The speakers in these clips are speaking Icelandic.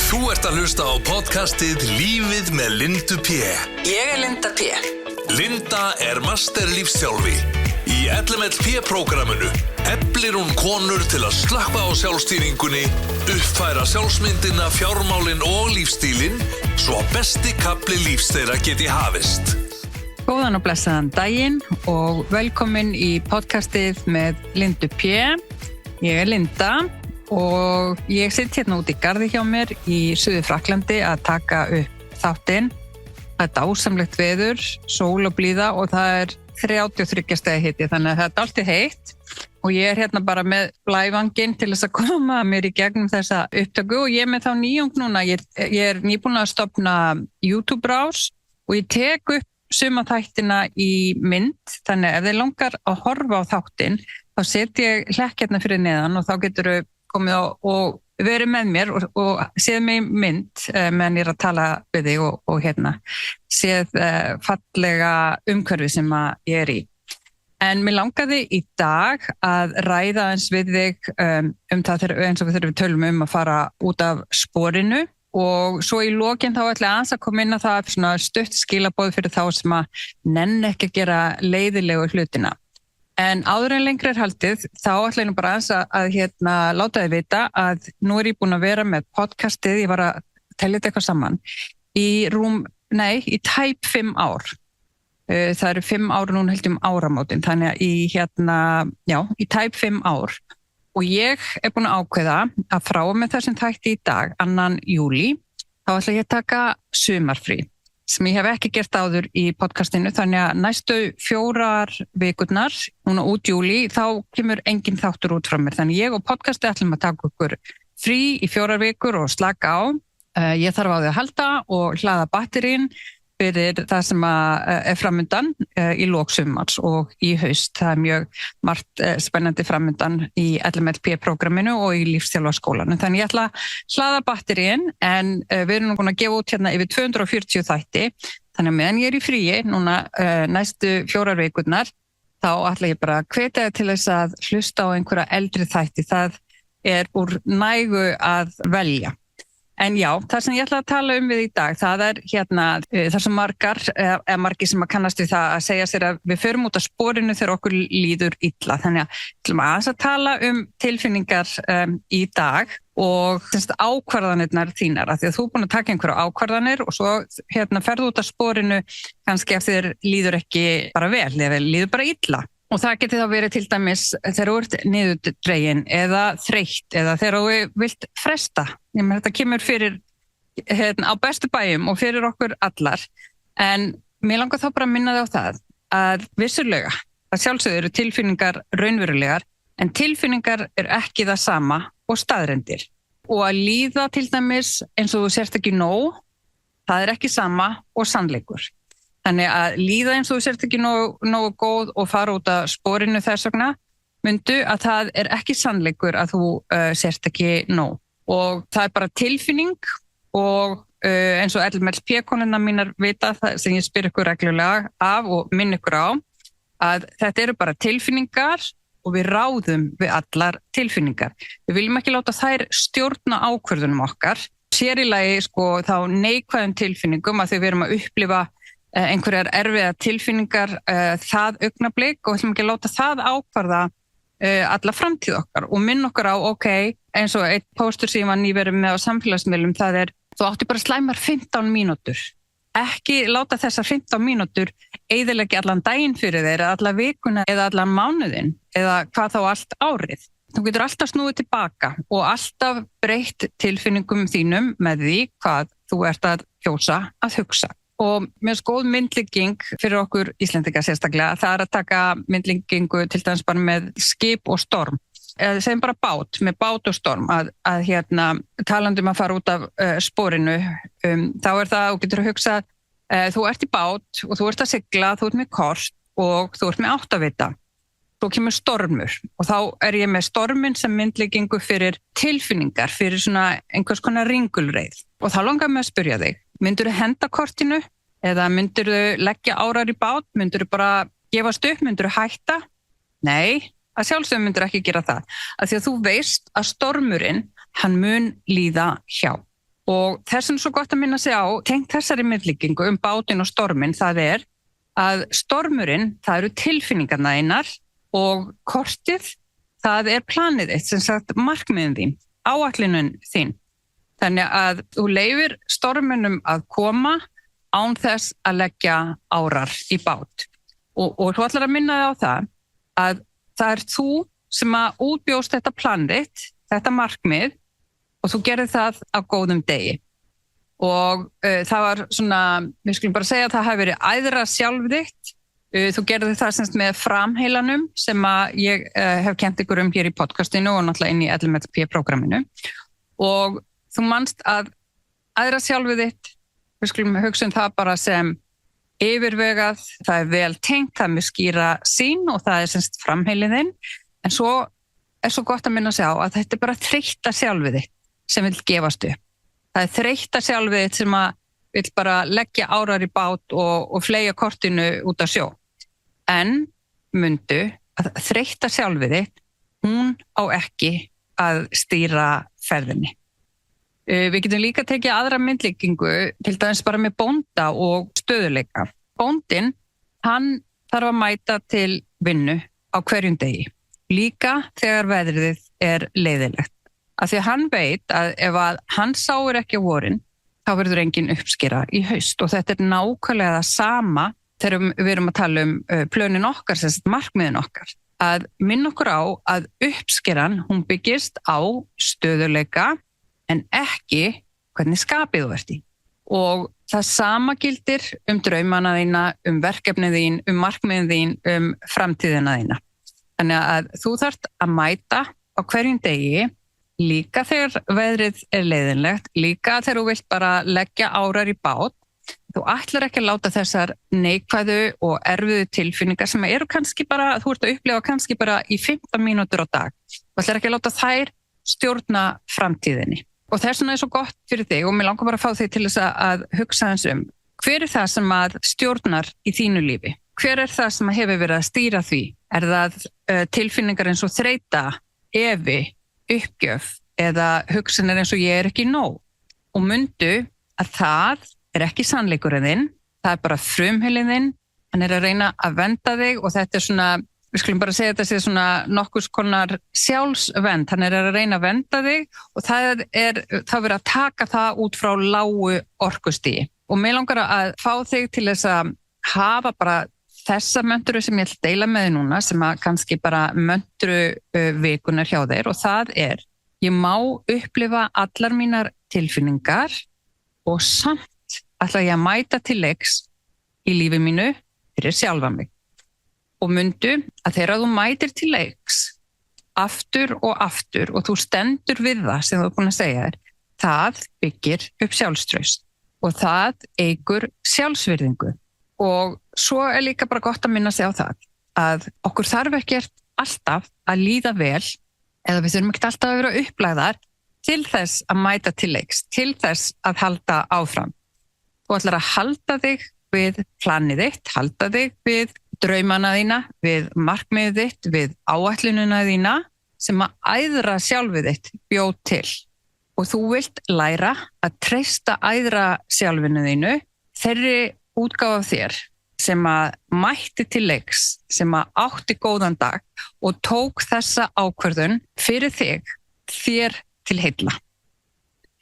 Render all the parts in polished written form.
Þú ert að hlusta á podcastið Lífið með Lindu P. Ég Linda P. Linda master lífsþjálfi. Í LMLP-prógramminu eflir hún konur til að slappa á sjálfstýringunni, uppfæra sjálfsmyndina, fjármálin og lífstílinn, svo að besti kafli lífs þeirra geti hafist. Góðan og blessaðan daginn og velkomin í podcastið með Lindu P. Ég Linda og ég sitt hérna út í garði hjá mér í Suður-Frakklandi að taka upp þáttinn. Það er dásamlegt veður, sól og blíða og það 33 stigi hiti, þannig að það dálítið heitt og ég hérna bara með blævanginn til þess að koma mér í gegnum þessa upptöku og ég með þá nýjung núna. Ég nýbúin að stofna YouTube-rás og ég tek upp suma þættina í mynd, þannig ef þið langar að horfa á þáttinn þá set ég hlekk hérna fyrir neðan og þá getur þau komið og verið með mér og séð mig mynd meðan ég að tala við þig og hérna séð fallega umhverfi sem ég í. En mér langaði í dag að ræða eins við þig það eins og við tölum að fara út af sporinu og svo í lokin þá ætla ég að koma inn að það svona stutt skilaboð fyrir þá sem að nenni ekki að gera leiðilegu hlutina. En áður en lengri haldið, þá ætla ég nú bara að láta þið vita að nú ég búin að vera með podcastið, ég var að telja þetta eitthvað saman, í tæp 5 ár. Það eru 5 ár núna heldum áramótin, þannig að í tæp 5 ár. Og ég búin að ákveða að frá með þessum þætti í dag, 2. júlí, þá ætla ég að taka sumarfrí, sem ég hef ekki gert áður í podcastinu, þannig að næstu 4 vikurnar, núna út júlí, þá kemur engin þáttur út frá mér. Þannig ég og podcasti ætlum að taka okkur frí í 4 vikur og slaka á. Ég þarf á því að halda og hlaða batterín fyrir það sem framundan í lok sumars og í haust. Það mjög margt spennandi framundan í LMLP-prógramminu og í lífsþjálfarskólanum. Þannig ég ætla að hlaða batterín en við erum nú búin að gefa út hérna yfir 240 þætti. Þannig að meðan ég í fríi, núna næstu 4 vikurnar, þá ætla ég bara að hvetja til þess að hlusta á einhverja eldri þætti. Það úr nægu að velja. En já, það sem ég ætla að tala við í dag, það það sem margir sem að kannast við það að segja sér að við förum út af sporinu þegar okkur líður illa. Þannig að ég ætla að tala tilfinningar í dag og ákvarðanirnar þínar, af því að þú er búin að taka einhverja ákvarðanir og svo ferðu út af sporinu kannski ef þér líður ekki bara vel, eða líður bara illa. Og það geti þá verið til dæmis þegar þú ert niðurdregin eða þreytt eða þegar þú vilt fresta. Þetta kemur fyrir á bestu bæjum og fyrir okkur allar. En mér langar þá bara að minna þig á það að vissulega, að sjálfsögðu eru tilfinningar raunverulegar, en tilfinningar ekki það sama og staðreyndir. Og að líða til dæmis eins og þú sért ekki nóg, það ekki sama og sannleikur. Þannig að líða eins og þú sért ekki nógu góð og fara út af sporinu þess vegna, myndu að það ekki sannleikur að þú sért ekki nóg. Og það bara tilfinning og eins og LMLP-konuna mínar vita það sem ég spyr ykkur reglulega af og minn ykkur á, að þetta eru bara tilfinningar og við ráðum við allar tilfinningar. Við viljum ekki láta þær stjórna ákvörðunum okkar, sér í lagi þá neikvæðum tilfinningum að þau við erum að upplifa einhverjar erfiða tilfinningar það augnablik og við ætlum ekki að láta það ákvarða alla framtíð okkar og minn okkur á, eins og einn póstur sem ég var nýverið með á samfélagsmiðlum, það þú átti bara slæmar 15 mínútur. Ekki láta þessar 15 mínútur eyðileggja allan daginn fyrir þér, alla vikuna eða allan mánuðinn eða hvað þá allt árið. Þú getur alltaf snúið tilbaka og alltaf breytt tilfinningum þínum með því hvað þú ert að kjósa að hugsa. Og mér góð myndlíking fyrir okkur Íslendinga sérstaklega, það að taka myndlíkingu til dæmis bara með skip og storm. Segjum bara bát, með bát og storm, að talandi að fara út af sporinu, þá það, þú getur að hugsa, þú ert í bát og þú ert að sigla, þú ert með kort og þú ert með áttavita. Svo kemur stormur og þá ég með stormin sem myndlíkingu fyrir tilfinningar, fyrir svona einhvers konar ringulreið. Og þá langar mig að spyrja þig, myndirðu henda kortinu eða myndirðu leggja árar í bát, myndirðu bara gefast upp, myndirðu hætta? Nei, að sjálfsögum myndirðu ekki gera það. Af því að þú veist að stormurinn, hann mun líða hjá. Og þess er svo gott að minna sig á, tengt þessari myndlíkingu bátinn og storminn, það að stormurinn, það eru tilfinningarnar þínar og kortið, það planið þitt, sem sagt markmiðin þín, áætlunin þín. Þannig að þú leyfir storminum að koma án þess að leggja árar í bát. Og þú ætlar að minna þig á það að það þú sem að útbjóst þetta planið þitt, þetta markmið, og þú gerði það á góðum degi. Og það var svona, við skulum bara segja að það hafi verið æðra sjálf þitt. Þú gerði það semst með framheilanum sem að ég hef kennt ykkur hér í podcastinu og náttúrulega inn í LMP-prógramminu. Og þú manst að æðra sjálfið þitt, við skulum hugsa það bara sem yfirvegað, það vel tengt, það með skýra sýn og það semst framheilin þinn. En svo svo gott að minna sig á að þetta bara þreytta sjálfið þitt sem vil gefast upp. Það þreytta sjálfið þitt sem að vill bara leggja árar í bát og fleygja kortinu út á sjó. En mundu að þreytta sjálfið þitt, hún á ekki að stýra ferðinni. Við getum líka tekið aðra myndlíkingu, til dæmis bara með bónda og stöðuleika. Bóndinn, hann þarf að mæta til vinnu á hverjum degi, líka þegar veðrið leiðilegt. Af því að hann veit að ef að hann sáir ekki á vorin, þá verður engin uppskera í haust. Og þetta nákvæmlega það sama þegar við erum að tala plönin okkar, sem sagt markmiðin okkar. Að minna okkur á að uppskeran, hún byggist á stöðuleika, en ekki hvernig skapið þú ert í. Og það sama gildir draumana þína, verkefnið þín, markmiðin þín, framtíðina þína. Þannig að þú þarft að mæta á hverjum degi, líka þegar veðrið leiðinlegt, líka þegar þú vilt bara leggja árar í bát. Þú ætlar ekki að láta þessar neikvæðu og erfiðu tilfinningar sem eru kannski bara, þú ert að upplifa kannski bara í 15 mínútur á dag. Þú ætlar ekki að láta þær stjórna framtíðinni. Og þess vegna svo gott fyrir þig og mér langar bara að fá þig til þess að hugsa eins hver það sem að stjórnar í þínu lífi? Hver það sem hefur verið að stýra því? Það tilfinningar eins og þreyta, efi, uppgjöf eða hugsanir eins og ég ekki nóg? Og mundu að það ekki sannleikurinn þinn, það bara frumheilin þinn, hann að reyna að vernda þig og þetta svona, við skulum bara segja þetta sé svona nokkurs konar sjálfsvernd, hann að reyna að vernda þig og það verið að taka það út frá lágu orkustigi. Og mig langar að fá þig til þess að hafa bara þessa möntru sem ég ætla að deila með þig núna, sem að kannski bara möntru vikunar hjá þér, og það ég má upplifa allar mínar tilfinningar og samt ætla ég að mæta til leiks í lífi mínu fyrir sjálfa mig. Og mundu að þegar þú mætir til leiks aftur og þú stendur við það sem þú búin að segja það byggir upp sjálfstraust og það eykur sjálfsvirðingu. Og svo líka bara gott að minna sig á það að okkur þarf ekkert alltaf að líða vel eða við þurfum ekki alltaf að vera upplagðar til þess að mæta til leiks, til þess að halda áfram. Þú ætlar að halda þig við planið þitt, halda þig við draumana þína, við markmiðið þitt, við áætlunina þína sem að æðra sjálfið þitt bjóð til. Og þú vilt læra að treysta æðra sjálfinu þínu, þeirri útgáfa af þér sem að mætti til leiks, sem að átti góðan dag og tók þessa ákvörðun fyrir þér til heilla.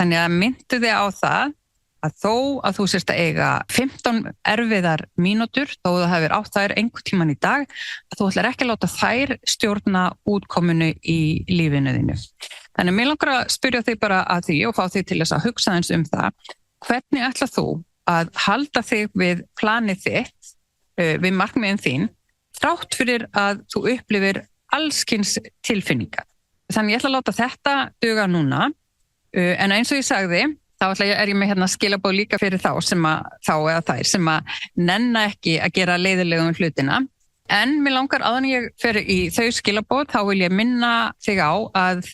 Þannig að myndu þig á það að þó að þú sérst að eiga 15 erfiðar mínútur, þó það hefur átt þær einhvern tíman í dag, að þú ætlar ekki að láta þær stjórna útkomunu í lífinu þínu. Þannig mér langar að spyrja þig bara að því og fá þig til þess að hugsa eins það, hvernig ætlar þú að halda þig við planið þitt, við markmiðin þín, þrátt fyrir að þú upplifir allskyns tilfinningar. Þannig ég ætla að láta þetta duga núna, en eins og ég sagði, þá ég með skilaboð líka fyrir þá sem að nenna ekki að gera leiðilegum hlutina. En mér langar áðan ég fer í þau skilaboð, þá vil ég minna þig á að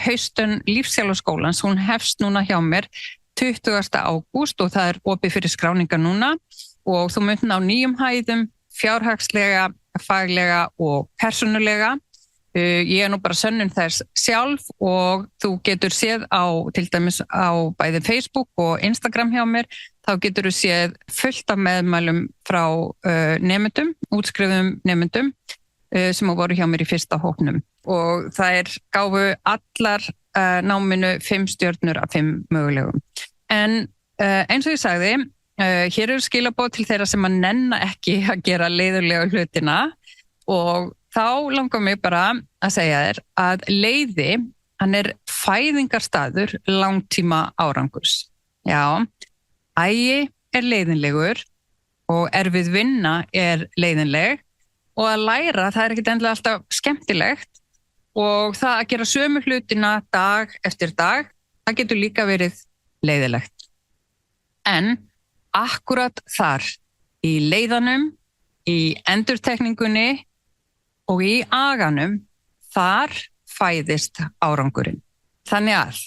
haustun Lífsþjálfarskólans, hún hefst núna hjá mér 20. ágúst og það opið fyrir skráningar núna og þú munt ná 9 hæðum, fjárhagslega, faglega og persónulega. Ég nú bara sönnun þess sjálf og þú getur séð til dæmis á bæði Facebook og Instagram hjá mér, þá getur þú séð fullt af meðmælum frá nemendum, útskrifuðum nemendum sem voru hjá mér í fyrsta hópnum. Og það gáfu allar náminu 5 stjörnur af 5 mögulegum. En eins og ég sagði, hér skilaboð til þeirra sem að nenna ekki að gera leiðurlega hlutina og þá langar mig bara að segja þér að leiði, hann fæðingarstaður langtíma árangurs. Já, ægi leiðinlegur og erfið vinna leiðinleg og að læra það ekkert endilega alltaf skemmtilegt og það að gera sömu hlutina dag eftir dag, það getur líka verið leiðilegt. En akkurat þar, í leiðanum, í endurtekningunni og í aganum, þar fæðist árangurinn. Þannig að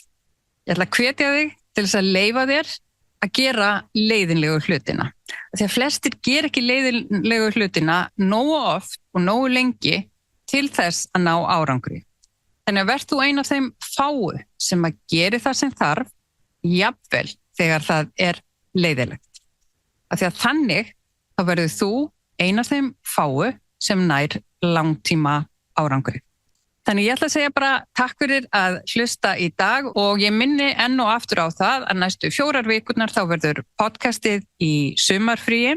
ég ætla að hvetja þig til þess að leyfa þér að gera leiðinlegu hlutina. Því að flestir gera ekki leiðinlegu hlutina nógu oft og nógu lengi til þess að ná árangri. Þannig að verð þú ein af þeim fáu sem að geri það sem þarf, jafnvel þegar það leiðilegt. Því að þannig þá verður þú ein af þeim fáu sem nær langtíma árangri. Þannig ég ætla að segja bara takk fyrir að hlusta í dag og ég minni enn og aftur á það að næstu 4 vikurnar þá verður podcastið í sumarfríi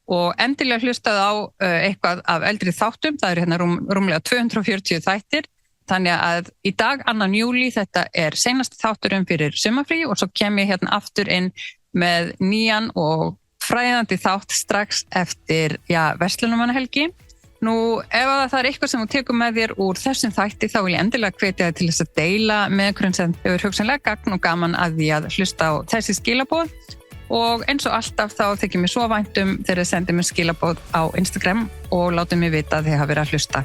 og endilega hlustað á eitthvað af eldri þáttum, það hérna rúmlega 240 þættir, þannig að í dag 2. júlí þetta seinasti þátturinn fyrir sumarfrí og svo kem ég hérna aftur inn með nýjan og fræðandi þátt strax eftir verslunarmannahelgi. Nú, ef það eitthvað sem þú tekur með þér úr þessum þætti, þá vil ég endilega hvetja þig til þess að deila með einhverjum sem hefur hugsanlega gagn og gaman að því að hlusta á þessi skilaboð. Og eins og alltaf þá þykir mér svo væntum þegar þið sendir mér skilaboð á Instagram og látið mér vita að þið hafa verið að hlusta.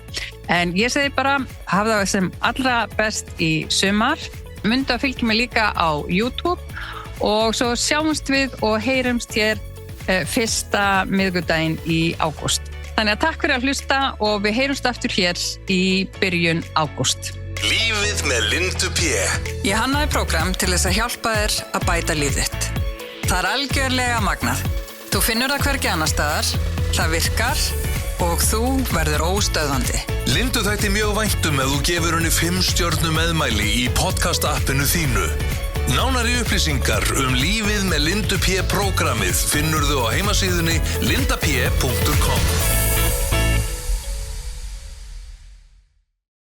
En ég segi bara, hafa það sem allra best í sumar. Mundu að fylgja mig líka á YouTube og svo sjáumst við og heyrumst hér fyrsta miðvikudaginn í ágúst. Þannig að takk fyrir að hlusta og við heyrumst aftur hér í byrjun ágúst. Lífið með Lindu P. Ég hannaði prógram til þess að hjálpa þér að bæta lífið þitt. Það algjörlega magnað. Þú finnur það hvergi annars staðar, það virkar og þú verður óstöðvandi. Lindu þætti mjög væntum ef þú gefur henni 5 stjörnu meðmæli í podcast-appinu þínu. Nánari upplýsingar lífið með Lindu P. prógramið finnurðu á heimasíðunni lindap.com.